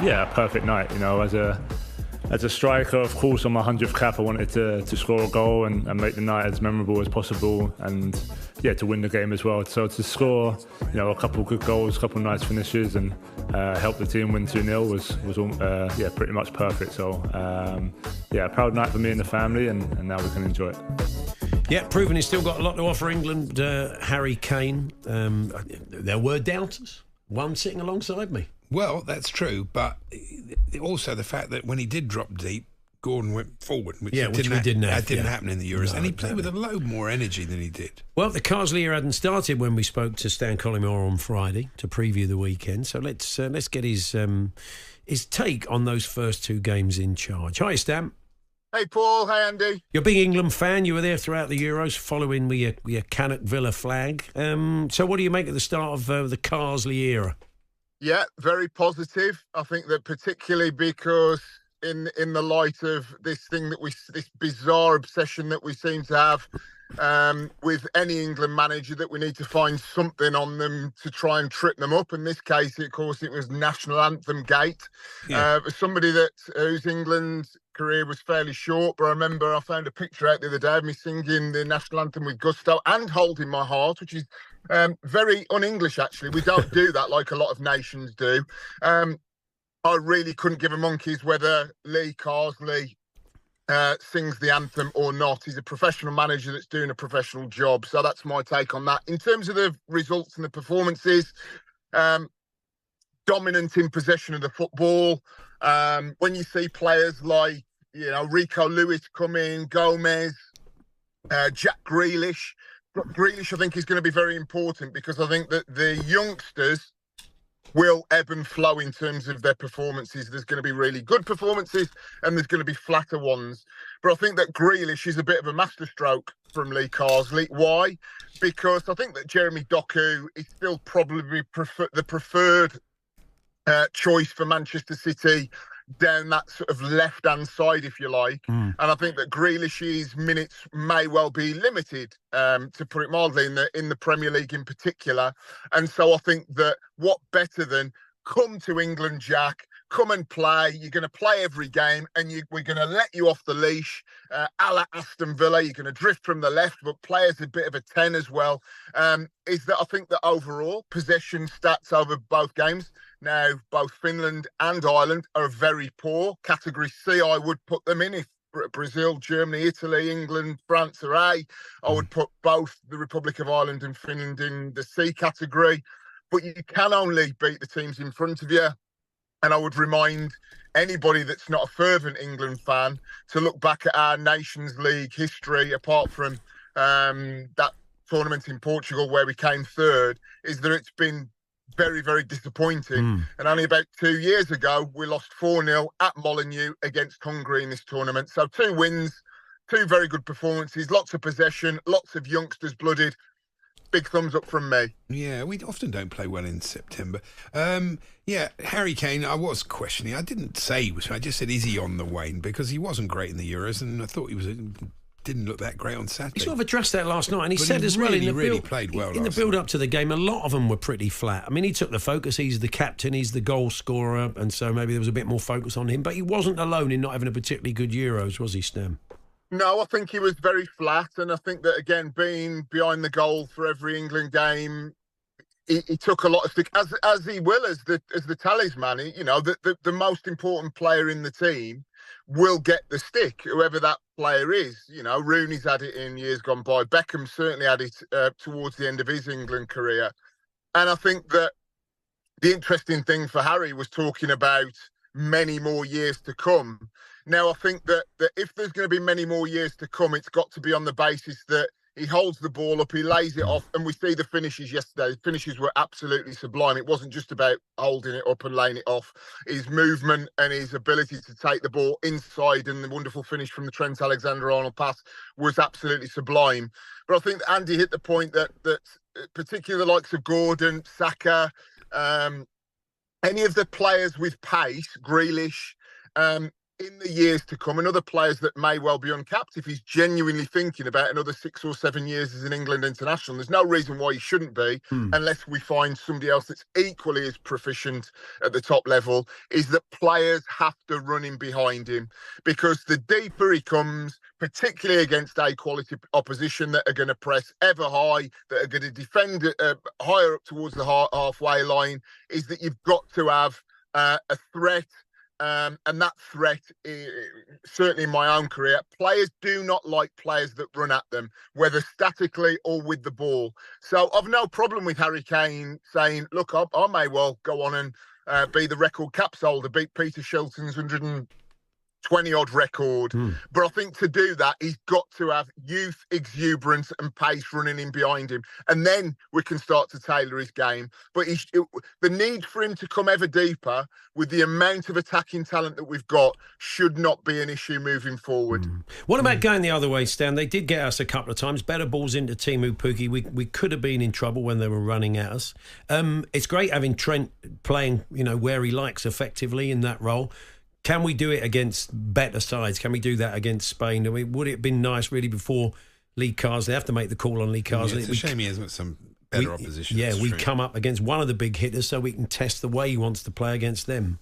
Yeah, a perfect night. You know, as a striker, of course, on my 100th cap, I wanted to score a goal and make the night as memorable as possible, and yeah, to win the game as well. So to score, you know, a couple of good goals, a couple of nice finishes, and help the team win 2-0 was yeah, pretty much perfect. So yeah, a proud night for me and the family, and now we can enjoy it. Yeah, proven he's still got a lot to offer England. Harry Kane. There were doubters. One sitting alongside me. Well, that's true, but also the fact that when he did drop deep, Gordon went forward, which didn't happen in the Euros, and he played with a load more energy than he did. Well, the Carsley era hadn't started when we spoke to Stan Collymore on Friday to preview the weekend, so let's get his take on those first two games in charge. Hi, Stan. Hey, Paul. Hey, Andy. You're a big England fan. You were there throughout the Euros, following with your Cannock Villa flag. So what do you make of the start of the Carsley era? Yeah, very positive. I think that particularly because in the light of this bizarre obsession that we seem to have with any England manager, that we need to find something on them to try and trip them up. In this case, of course, it was national anthem gate. Yeah. Somebody whose England career was fairly short, but I remember I found a picture out the other day of me singing the national anthem with gusto and holding my heart, which is very un-English, actually. We don't do that like a lot of nations do. I really couldn't give a monkey's whether Lee Carsley sings the anthem or not. He's a professional manager that's doing a professional job. So that's my take on that. In terms of the results and the performances, dominant in possession of the football. When you see players like, you know, Rico Lewis come in, Gomez, Jack Grealish. Grealish, I think, is going to be very important, because I think that the youngsters will ebb and flow in terms of their performances. There's going to be really good performances and there's going to be flatter ones. But I think that Grealish is a bit of a masterstroke from Lee Carsley. Why? Because I think that Jeremy Doku is still probably the preferred choice for Manchester City down that sort of left-hand side, if you like. And I think that Grealish's minutes may well be limited, to put it mildly, in the Premier League in particular. And so I think that what better than come to England, Jack, come and play. You're going to play every game, and we're going to let you off the leash, a la Aston Villa. You're going to drift from the left, but play as a bit of a 10 as well. Is that I think that overall possession stats over both games, now both Finland and Ireland, are very poor. Category C, I would put them in. If Brazil, Germany, Italy, England, France are A, I would put both the Republic of Ireland and Finland in the C category. But you can only beat the teams in front of you. And I would remind anybody that's not a fervent England fan to look back at our Nations League history, apart from that tournament in Portugal where we came third, is that it's been very, very disappointing. And only about 2 years ago, we lost 4-0 at Molineux against Hungary in this tournament. So 2 wins, 2 very good performances, lots of possession, lots of youngsters blooded. Big thumbs up from me. Yeah, we often don't play well in September. Yeah, Harry Kane, I was questioning. I didn't say he was. I just said, is he on the wane? Because he wasn't great in the Euros, and I thought didn't look that great on Saturday. He sort of addressed that last night, and he said as well, well, he really played well in the build-up to the game, a lot of them were pretty flat. I mean, he took the focus. He's the captain. He's the goal scorer, and so maybe there was a bit more focus on him. But he wasn't alone in not having a particularly good Euros, was he, Stan? No, I think he was very flat, and I think that, again, being behind the goal for every England game, he took a lot of stick, as he will as the talisman. You know, the most important player in the team will get the stick, whoever that player is. You know, Rooney's had it in years gone by. Beckham certainly had it towards the end of his England career. And I think that the interesting thing for Harry was talking about many more years to come. Now, I think that if there's going to be many more years to come, it's got to be on the basis that he holds the ball up, he lays it off, and we see the finishes yesterday. The finishes were absolutely sublime. It wasn't just about holding it up and laying it off. His movement and his ability to take the ball inside, and the wonderful finish from the Trent Alexander-Arnold pass was absolutely sublime. But I think that Andy hit the point that particularly the likes of Gordon, Saka, any of the players with pace, Grealish, in the years to come, and other players that may well be uncapped, if he's genuinely thinking about another 6 or 7 years as an England international, there's no reason why he shouldn't be, unless we find somebody else that's equally as proficient at the top level, is that players have to run in behind him, because the deeper he comes, particularly against A-quality opposition that are going to press ever high, that are going to defend higher up towards the halfway line, is that you've got to have a threat. And that threat, certainly in my own career, players do not like players that run at them, whether statically or with the ball. So I've no problem with Harry Kane saying, look, I may well go on and be the record caps holder, beat Peter Shilton's 120-odd record. But I think to do that, he's got to have youth, exuberance and pace running in behind him. And then we can start to tailor his game. But the need for him to come ever deeper with the amount of attacking talent that we've got should not be an issue moving forward. What about going the other way, Stan? They did get us a couple of times. Better balls into Timu Pukki. We could have been in trouble when they were running at us. It's great having Trent playing, where he likes effectively in that role. Can we do it against better sides? Can we do that against Spain? I mean, would it have been nice, really, before Lee Carsley? They have to make the call on Lee Carsley. It's a shame he hasn't got some better opposition. Yeah, we come up against one of the big hitters so we can test the way he wants to play against them.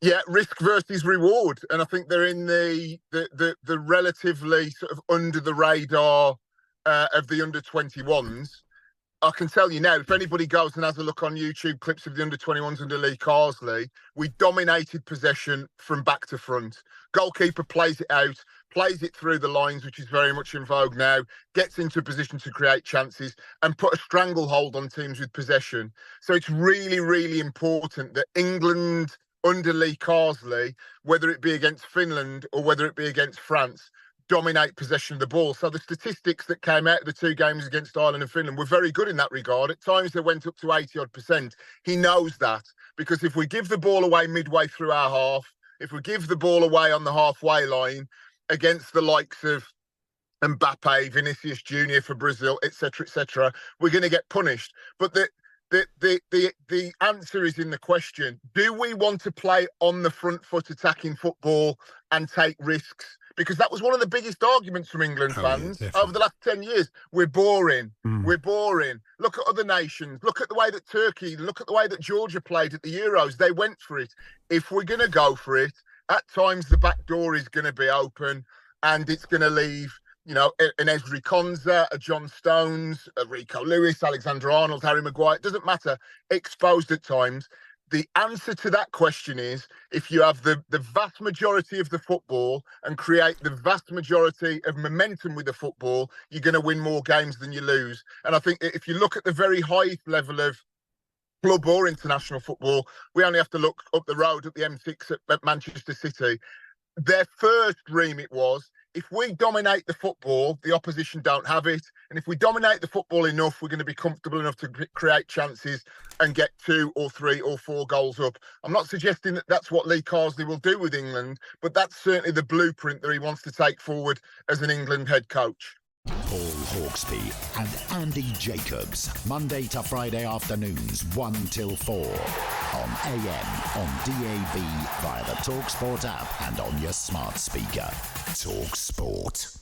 Yeah, risk versus reward. And I think they're in the relatively sort of under the radar of the under-21s. I can tell you now, if anybody goes and has a look on YouTube clips of the under-21s under Lee Carsley, we dominated possession from back to front. Goalkeeper plays it out, plays it through the lines, which is very much in vogue now, gets into a position to create chances and put a stranglehold on teams with possession. So it's really, really important that England under Lee Carsley, whether it be against Finland or whether it be against France, dominate possession of the ball. So the statistics that came out of the 2 games against Ireland and Finland were very good in that regard. At times they went up to 80-odd%. He knows that, because if we give the ball away midway through our half, if we give the ball away on the halfway line against the likes of Mbappe, Vinicius Junior for Brazil, etc., we're going to get punished. But the answer is in the question: do we want to play on the front foot attacking football and take risks? Because that was one of the biggest arguments from England fans over the last 10 years. We're boring. We're boring. Look at other nations. Look at the way that Turkey, look at the way that Georgia played at the Euros. They went for it. If we're going to go for it, at times the back door is going to be open and it's going to leave, an Ezri Konsa, a John Stones, a Rico Lewis, Alexander-Arnold, Harry Maguire. It doesn't matter. Exposed at times. The answer to that question is, if you have the vast majority of the football and create the vast majority of momentum with the football, you're going to win more games than you lose. And I think if you look at the very highest level of club or international football, we only have to look up the road at the M6 at Manchester City. Their first remit was, if we dominate the football, the opposition don't have it. And if we dominate the football enough, we're going to be comfortable enough to create chances and get 2 or 3 or 4 goals up. I'm not suggesting that that's what Lee Carsley will do with England, but that's certainly the blueprint that he wants to take forward as an England head coach. Paul Hawksbee and Andy Jacobs, Monday to Friday afternoons 1 till 4 on AM, on DAB, via the talkSPORT app and on your smart speaker. talkSPORT.